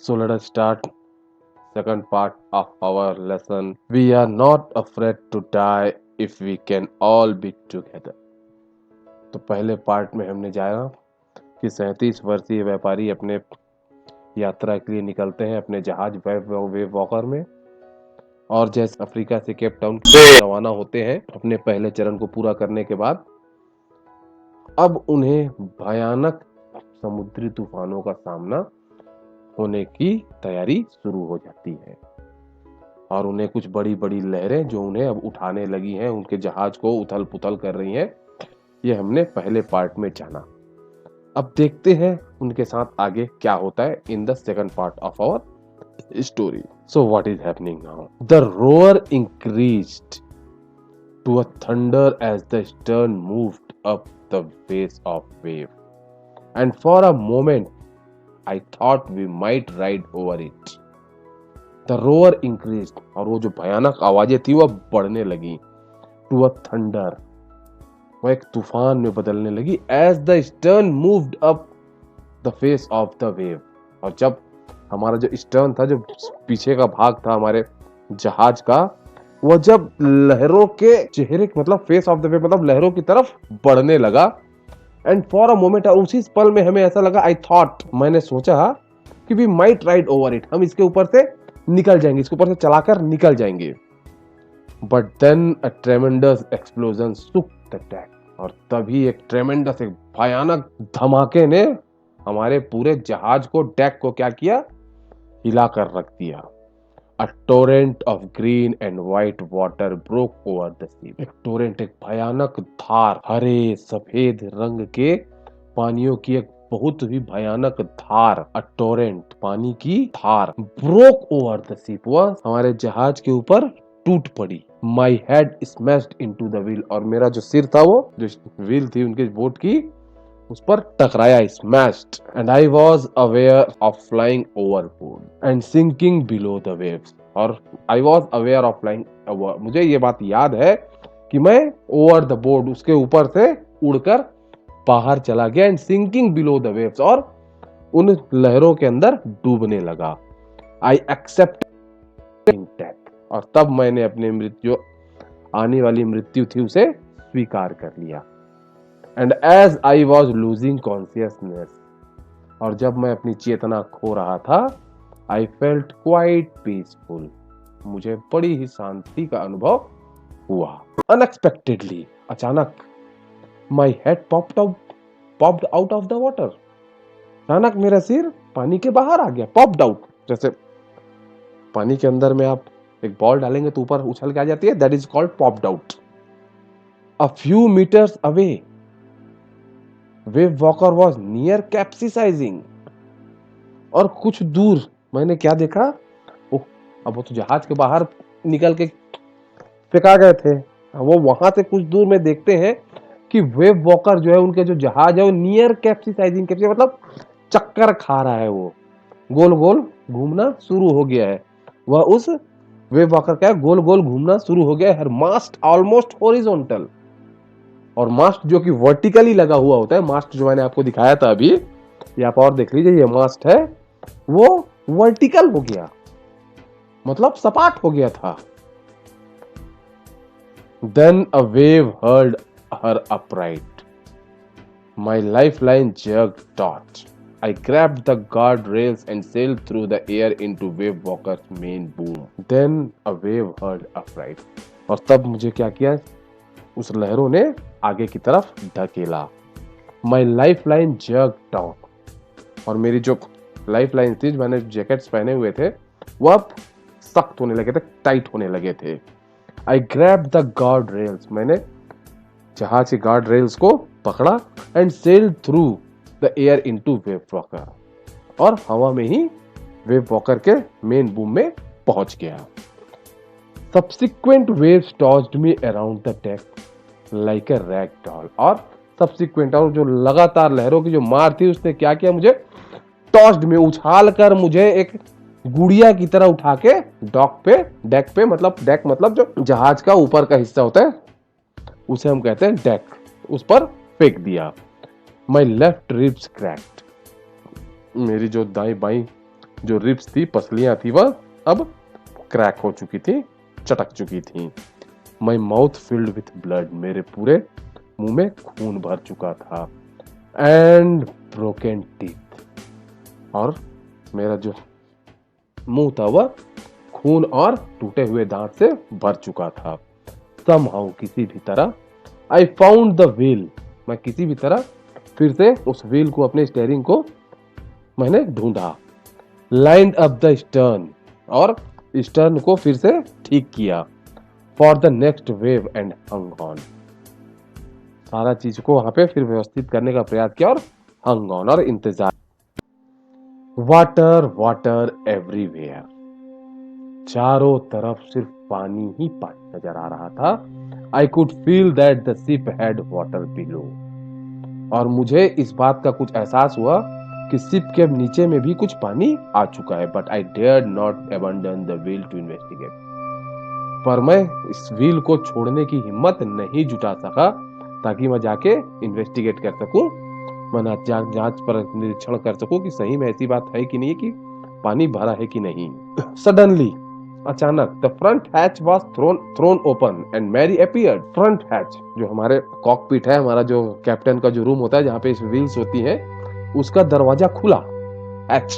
So let us start second part of our lesson. We are not afraid to die if we can all be together. तो पहले part में हमने जाना कि 37 वर्षीय व्यापारी अपने यात्रा के लिए निकलते हैं अपने जहाज वेव वॉकर में, और जैसे अफ्रीका से केप टाउन रवाना होते हैं अपने पहले चरण को पूरा करने के बाद, अब उन्हें भयानक समुद्री तूफानों का सामना होने की तैयारी शुरू हो जाती है और उन्हें कुछ बड़ी बड़ी लहरें जो उन्हें अब उठाने लगी हैं, उनके जहाज को उथल पुथल कर रही हैं। ये हमने पहले पार्ट में जाना। अब देखते हैं उनके साथ आगे क्या होता है in the second part of our story. So what is happening now? The roar increased to a thunder as the stern moved up the face of wave, and for a moment I thought we might ride over it. The roar increased, और वो जो भयानक आवाजें थी वो बढ़ने लगी। To a thunder, वो एक तूफान में बदलने लगी। As the stern moved up the face of the wave, और जब हमारा जो स्टर्न था, जो पीछे का भाग था हमारे जहाज का, वो जब लहरों के चेहरे मतलब फेस ऑफ द वेव मतलब लहरों की तरफ बढ़ने लगा, एंड फॉर अ मोमेंट, और उसी पल में हमें ऐसा लगा, आई थॉट, मैंने सोचा कि we might ride over it, हम इसके ऊपर से निकल जाएंगे, इसके ऊपर से चलाकर निकल जाएंगे। But then a tremendous explosion shook the deck, और तभी एक ट्रेमेंडस, एक भयानक धमाके ने हमारे पूरे जहाज को, डेक को क्या किया, हिला कर रख दिया। A torrent of green and white water broke over the sea. एक टोरेंट, एक भयानक धार, हरे सफेद रंग के पानियों की एक बहुत ही भयानक धार, अ टोरेंट, पानी की धार, ब्रोक ओवर द शिप, वह हमारे जहाज के ऊपर टूट पड़ी। My head smashed into the wheel, और मेरा जो सिर था, वो जो व्हील थी उनके बोट की, उस पर टकराया, smashed, and I was aware of flying overboard and sinking below the waves, और I was aware of flying, मुझे ये बात याद है कि मैं ओवर द बोर्ड, उसके ऊपर से उड़कर बाहर चला गया, and sinking below the waves, और उन लहरों के अंदर डूबने लगा। आई एक्सेप्ट डेथ, और तब मैंने अपने मृत्यु, आने वाली मृत्यु थी, उसे स्वीकार कर लिया। And as I was losing consciousness, और जब मैं अपनी चेतना खो रहा था, आई फेल्ट क्वाइट पीसफुल, मुझे बड़ी ही शांति का अनुभव हुआ। अनएक्सपेक्टेडली, अचानक, my head popped out of the water, अचानक मेरा सिर पानी के बाहर आ गया। पॉप्ड आउट, जैसे पानी के अंदर में आप एक बॉल डालेंगे तो ऊपर उछल के आ जाती है, that is called popped out. A few metres away Wave Walker was near capsizing, और कुछ दूर मैंने क्या देखा, ओह, अब वो तो जहाज के बाहर निकल के फेंका गए थे, वो वहां से कुछ दूर में देखते हैं कि वेव वॉकर जो है, उनके जो जहाज है, वो नियर कैप्सिसाइजिंग, कैप्सिस मतलब चक्कर खा रहा है, वो गोल गोल घूमना शुरू हो गया है, वह उस वेव वॉकर का गोल गोल घूमना शुरू हो गया है। हर मास्ट ऑलमोस्ट हॉरिजॉन्टल, और मास्ट जो कि वर्टिकली लगा हुआ होता है, मास्ट जो मैंने आपको दिखाया था अभी, ये आप और देख लीजिए, ये मास्ट है, वो वर्टिकल हो गया, मतलब सपाट हो गया था। Then a wave heard her upright, my life line jerked taut, I grabbed the guard rails and sailed through the air into wave walker's main boom. Then a wave heard upright, और तब मुझे क्या किया, उस लहरों ने आगे की तरफ धकेला। माई लाइफ लाइन जर्क डाउन, और मेरी जो लाइफ लाइन थी, मैंने जैकेट्स पहने हुए थे, वो अब सख्त होने लगे थे, टाइट होने लगे थे। आई ग्रैब द गार्ड रेल्स, मैंने जहाज के गार्ड रेल्स को पकड़ा, and sailed through the air into wave walker, और हवा में ही वेव वॉकर के मेन बूम में पहुंच गया। Subsequent waves tossed me around the deck like a rag doll, और subsequent, और जो लगातार लहरों की जो मार थी, उसने क्या किया, मुझे टॉस्ड में उछाल कर मुझे एक गुड़िया की तरह उठा के डेक पे मतलब डेक मतलब जो जहाज का ऊपर का हिस्सा होता है, उसे हम कहते हैं डेक, उस पर फेंक दिया। माई लेफ्ट रिब्स क्रैक्ड, मेरी जो दाई बाई जो रिब्स थी, पसलियां थी, वह अब क्रैक हो चुकी थी, चटक चुकी थी। My mouth filled with blood, मेरे पूरे मुंह में खून भर चुका था। एंड ब्रोकन टीथ, और मेरा जो मुंह था वह खून और टूटे हुए दांत से भर चुका था। समहाउ, किसी भी तरह, आई फाउंड द व्हील, मैं किसी भी तरह फिर से उस व्हील को, अपने स्टीयरिंग को मैंने ढूंढा। लाइंड अप द स्टर्न, और स्टर्न को फिर से ठीक किया। For the next wave and hung on, सारा चीज को वहां पे फिर व्यवस्थित करने का प्रयास किया और हंग ऑन, और इंतजार। वाटर वाटर एवरीवेयर, चारों तरफ सिर्फ पानी ही पानी नजर आ रहा था। I could feel that the ship had water below, और मुझे इस बात का कुछ एहसास हुआ कि शिप के नीचे में भी कुछ पानी आ चुका है। But I dared not abandon the wheel to investigate, पर मैं इस व्हील को छोड़ने की हिम्मत नहीं जुटा सका ताकि मैं जाके इन्वेस्टिगेट कर सकूं, मैं जांच पर निरीक्षण कर सकूं कि सही में ऐसी बात है कि नहीं, कि पानी भरा है कि नहीं। सडनली, अचानक, the front hatch was thrown open and Mary appeared. Front hatch, जो हमारे कॉकपिट है, हमारा जो कैप्टन का जो रूम होता है जहाँ पे व्हील्स होती है, उसका दरवाजा खुला। हैच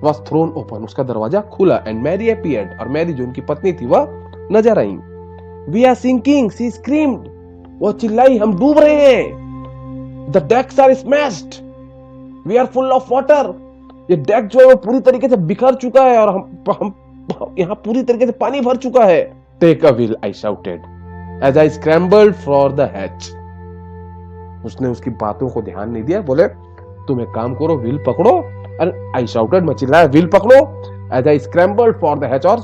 वाज थ्रोन ओपन, उसका दरवाजा खुला। एंड मैरी अपीयर्ड, और मैरी जो उनकी पत्नी थी वह नजर आई। We are sinking, she screamed, वो चिल्लाई, हम डूब रहे हैं। The decks are smashed, we are full of water, ये डेक जो है वो पूरी तरीके से बिखर चुका है, और हम यहाँ पूरी तरीके से पानी भर चुका है। Take a wheel, I shouted as I scrambled for the hatch. उसने उसकी बातों को ध्यान नहीं दिया, बोले तुम एक काम करो, व्हील पकड़ो। एंड आई शाउटेड, मैं चिल्लाया, व्हील पकड़ो। As I scrambled for the hatch, और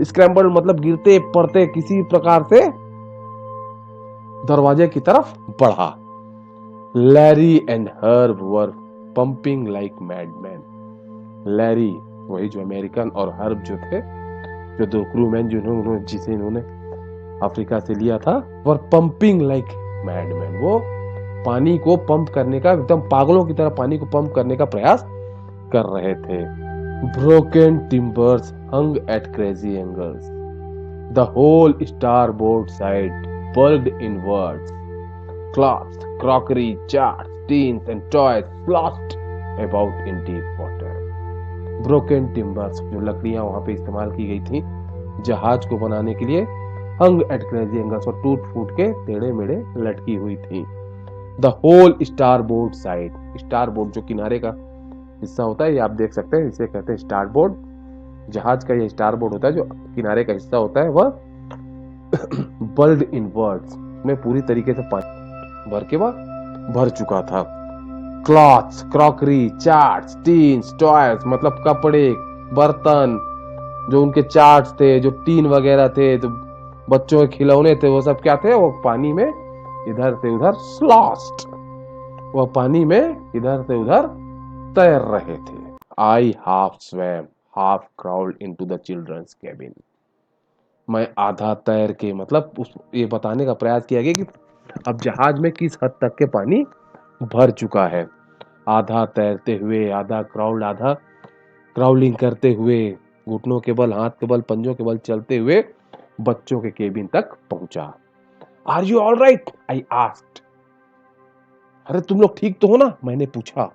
स्क्रैम्बल्ड मतलब गिरते पड़ते किसी प्रकार से दरवाजे की तरफ बढ़ा। Larry and Herb were pumping like madmen. Larry, वही जो अमेरिकन, और हर्ब जो थे, जो दो क्रूमैन जिसे इन्होंने अफ्रीका से लिया था, वर पंपिंग लाइक मैडमैन, वो पानी को पंप करने का, एकदम पागलों की तरह पानी को पंप करने का प्रयास कर रहे थे। Broken timbers hung at crazy angles, the whole starboard side bulged inwards. Cloths, crockery, jars, tins and toys flopped about in deep water. Broken timbers, जो लकड़ियां वहां पे इस्तेमाल की गई थी जहाज को बनाने के लिए, hung at crazy angles, और टूट फूट के टेढ़े मेढ़े लटकी हुई थी। The whole starboard side, starboard जो किनारे का हिस्सा होता है, ये आप देख सकते हैं, इसे कहते हैं स्टारबोर्ड। जहाज का ये स्टारबोर्ड होता है, जो किनारे का हिस्सा होता है, वह बल्ड इनवर्ड्स में पूरी तरीके से पानी भर के वह भर चुका था। Clothes, crockery, charts, teens, toys, मतलब कपड़े, बर्तन, जो उनके चार्ट्स थे, जो टीन वगैरह थे, जो बच्चों के खिलौने थे, वो सब क्या थे, वो पानी में इधर से उधर स्लॉस्ट, वह पानी में इधर से उधर तैर रहे थे। I half swam, half crawled into the children's cabin, मैं आधा तैर के, मतलब उस ये बताने का प्रयास किया गया कि अब जहाज में किस हद तक के पानी भर चुका है। आधा तैरते हुए, आधा क्राउल, आधा क्राउलिंग करते हुए, घुटनों के बल, हाथ के बल, पंजों के बल चलते हुए बच्चों के केबिन तक पहुंचा। Are you all right, I asked, अरे तुम लोग ठीक तो हो ना, मैंने पूछा।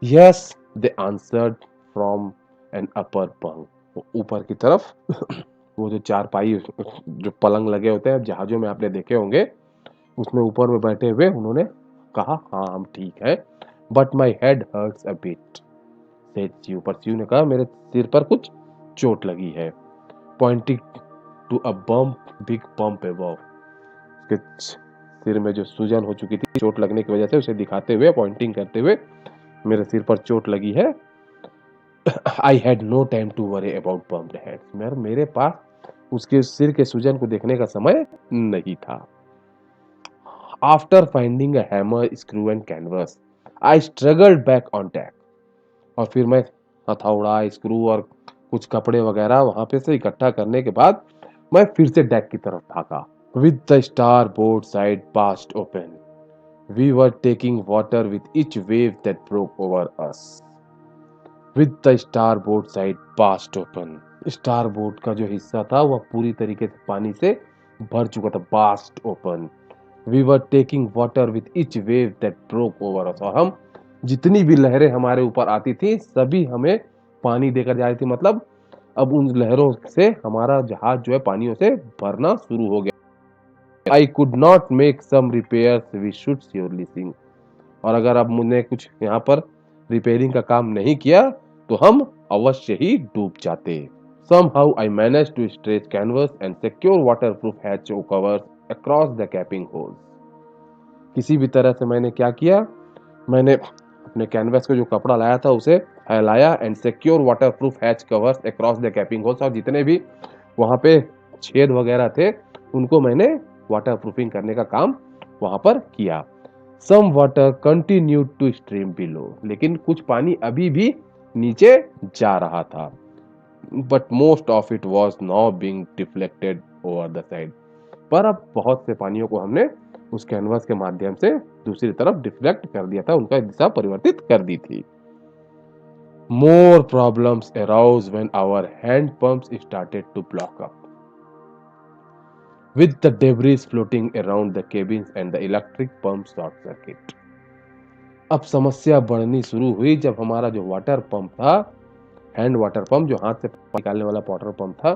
Yes, they answered from an upper bunk, ऊपर की तरफ वो जो चारपाई, जो पलंग लगे होते हैं जहाजों में, आपने देखे होंगे, उसमें ऊपर में बैठे हुए उन्होंने कहा, हाँ हम ठीक है। But my head hurts a bit, said Chu, पर च्यू ने कहा, मेरे सिर पर कुछ चोट लगी है। Pointing to a bump, big bump above, उसके सिर में जो सूजन हो चुकी थी चोट लगने की वजह से, उसे दिखाते हुए, पॉइंटिंग करते हुए, मेरे सिर पर चोट लगी है। I had no time to worry about bumped head, मेरे पास उसके सिर के सूजन को देखने का समय नहीं था। After finding a hammer, screw and canvas, I struggled back on deck, और फिर मैं हथौड़ा, स्क्रू और कुछ कपड़े वगैरह वहां पे से इकट्ठा करने के बाद मैं फिर से डेक की तरफ भागा। With the starboard side past open, we were taking water with each wave that broke over us. With the starboard side burst open. Starboard का जो हिस्सा था वह पूरी तरीके से पानी से भर चुका था, burst open. We were taking water with each wave that broke over us. और हम जितनी भी लहरें हमारे ऊपर आती थी सभी हमें पानी देकर जा रही थी, मतलब अब उन लहरों से हमारा जहाज जो है पानियों से भरना शुरू हो गया। I could not make some repairs we should surely sink. और अगर अब मुझे कुछ यहाँ पर रिपेयरिंग का काम नहीं किया तो हम अवश्य ही डूब जाते। Somehow I managed to stretch canvas and secure waterproof hatch covers across the capping holes. किसी भी तरह से मैंने क्या किया, मैंने अपने कैनवस को जो कपड़ा लाया था उसे फैलाया and secure waterproof hatch covers across the capping holes. और जितने भी वहां पे छेद वगैरह थे उनको मैंने वाटरप्रूफिंग करने का काम वहां पर किया। Some water continued to stream below. लेकिन कुछ पानी अभी भी नीचे जा रहा था, but most of it was now being deflected over the side. पर अब बहुत से पानियों को हमने उस कैनवास के माध्यम से दूसरी तरफ डिफ्लेक्ट कर दिया था, उनका दिशा परिवर्तित कर दी थी। More problems arose when our hand pumps started to block up with the debris floating around the cabins and the electric pump short circuit। अब समस्या बढ़नी शुरू हुई जब हमारा जो वाटर पंप था, हैंड वाटर पंप जो हाथ से निकालने वाला वाटर पंप था,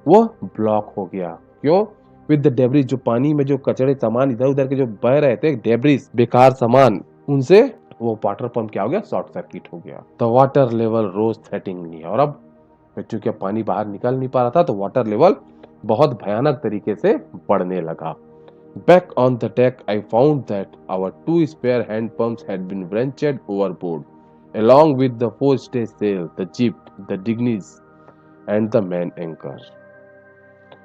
वो ब्लॉक हो गया। क्यों? विद द डेब्रिस, जो पानी में जो कचड़े सामान इधर उधर के जो बह रहे थे, डेब्रिस बेकार सामान, उनसे वो वाटर पंप क्या हो गया, शॉर्ट सर्किट हो गया। द वाटर लेवल रोज थ्रेटनिंगली। और अब चूंकि पानी बाहर निकल नहीं पा रहा था तो वाटर लेवल बहुत भयानक तरीके से बढ़ने लगा। Back on the deck, I found that our two spare hand pumps had been wrenched overboard, along with the forestay sail, the jib, the dinghies, and the main anchor।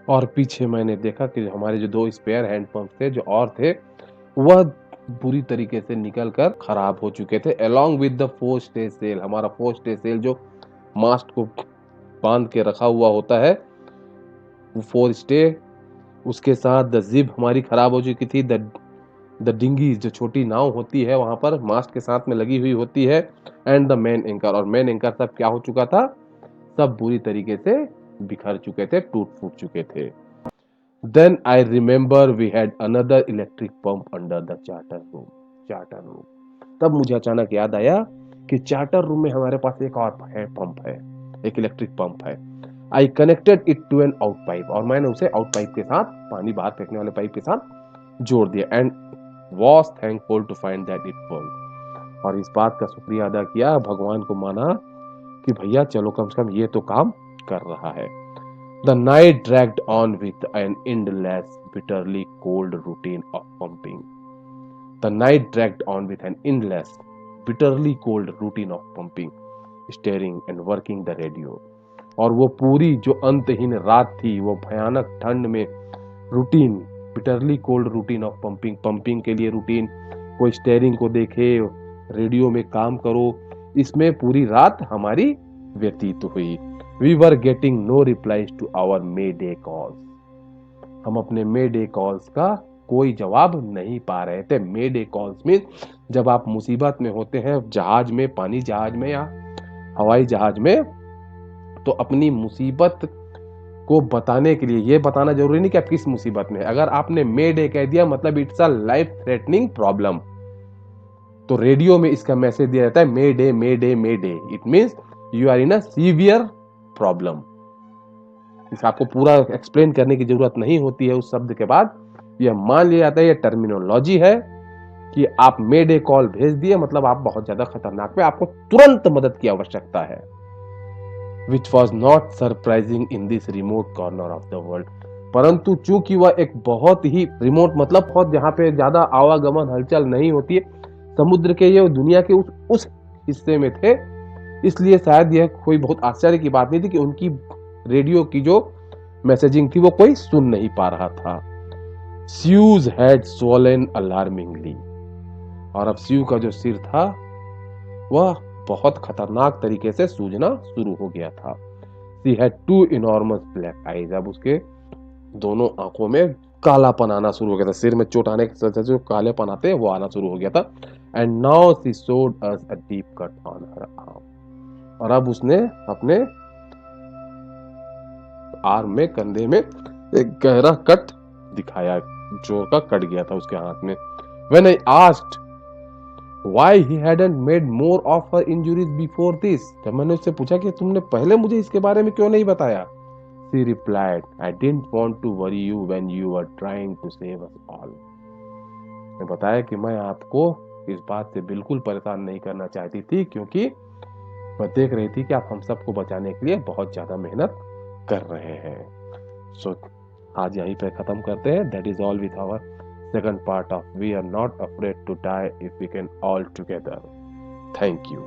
और पीछे मैंने देखा कि हमारे जो दो स्पेयर हैंड पंप थे जो और थे वह बुरी तरीके से निकलकर खराब हो चुके थे। along with the forestay sail, हमारा forestay sail जो मास्ट को बांध के रखा हुआ होता है, फोरस्टे, उसके साथ द जिब हमारी खराब हो चुकी थी। द डिंगी, जो छोटी नाव होती है वहां पर मास्ट के साथ में लगी हुई होती है, एंड द मेन एंकर, और मेन एंकर सब क्या हो चुका था, सब बुरी तरीके से बिखर चुके थे, टूट फूट चुके थे। Then I remember we had another electric pump under the charter room. तब मुझे अचानक याद आया कि चार्टर रूम में हमारे पास एक और पंप है, एक इलेक्ट्रिक पंप है। I connected it to an out pipe, और मैंने उसे आउट पाइप के साथ, पानी बाहर फेंकने वाले पाइप के साथ जोड़ दिया। And was thankful to find that it work. और इस बात का शुक्रिया अदा किया, भगवान को माना कि भैया चलो कम से कम ये तो काम कर रहा है। The night dragged on with an endless bitterly cold routine of pumping. The night dragged on with an endless bitterly cold routine of pumping, steering and working the radio. और वो पूरी जो अंतहीन रात थी, वो भयानक ठंड में routine, bitterly cold routine of pumping, pumping के लिए रूटीन, कोई स्टेयरिंग को देखे, रेडियो में काम करो, इसमें पूरी रात हमारी व्यतीत हुई। We were getting no replies to our mayday calls. हम अपने मे डे कॉल्स का कोई जवाब नहीं पा रहे थे। मे डे कॉल्स में जब आप मुसीबत में होते हैं, जहाज में, पानी जहाज में या हवाई जहाज में, तो अपनी मुसीबत को बताने के लिए ये बताना जरूरी नहीं कि आप किस मुसीबत में, अगर आपने मे डे कह दिया मतलब it's a life threatening problem, तो रेडियो में इसका मैसेज दिया जाता है mayday mayday mayday, it means you are in a severe problem. इस आपको पूरा एक्सप्लेन करने की जरूरत नहीं होती है उस शब्द के बाद, यह मान लिया जाता है, यह टर्मिनोलॉजी है कि आप मे डे कॉल भेज दिए मतलब आप बहुत ज्यादा खतरनाक पे, आपको तुरंत मदद की आवश्यकता है। Which was not surprising in this remote corner of the world। परंतु चूंकि वह एक बहुत ही रिमोट, मतलब बहुत जहां पे ज्यादा आवागमन हलचल नहीं होती है, समुद्र के ये दुनिया के उस हिस्से में थे, इसलिए शायद यह कोई बहुत आश्चर्य की बात नहीं थी कि उनकी रेडियो की जो मैसेजिंग थी वो कोई सुन नहीं पा रहा था। Sues had swollen alarmingly. और अब स्यू का जो सिर था वह बहुत खतरनाक तरीके से सूजना शुरू हो गया था। She had two enormous black eyes। अब उसके दोनों आंखों में कालापन आना शुरू हो गया था, सिर में चोट आने के साथ जो कालेपन आते हैं वो आना शुरू हो गया था। And now she showed us a deep cut on her arm। और अब उसने अपने आर्म में, कंधे में एक गहरा कट दिखाया, जोर का कट गया था उसके हाथ में। When I asked why he hadn't made more of her injuries before this, जब मैंने उससे पूछा कि तुमने पहले मुझे इसके बारे में क्यों नहीं बताया, she replied, I didn't want to worry you when you were trying to save us all. ने बताया कि मैं आपको इस बात से बिल्कुल परेशान नहीं करना चाहती थी, क्योंकि मैं देख रही थी कि आप हम सबको बचाने के लिए बहुत ज्यादा मेहनत कर रहे हैं। सो आज यहीं पे खत्म करते हैं। That is all with our second part of we are not afraid to die if we can all together. Thank you.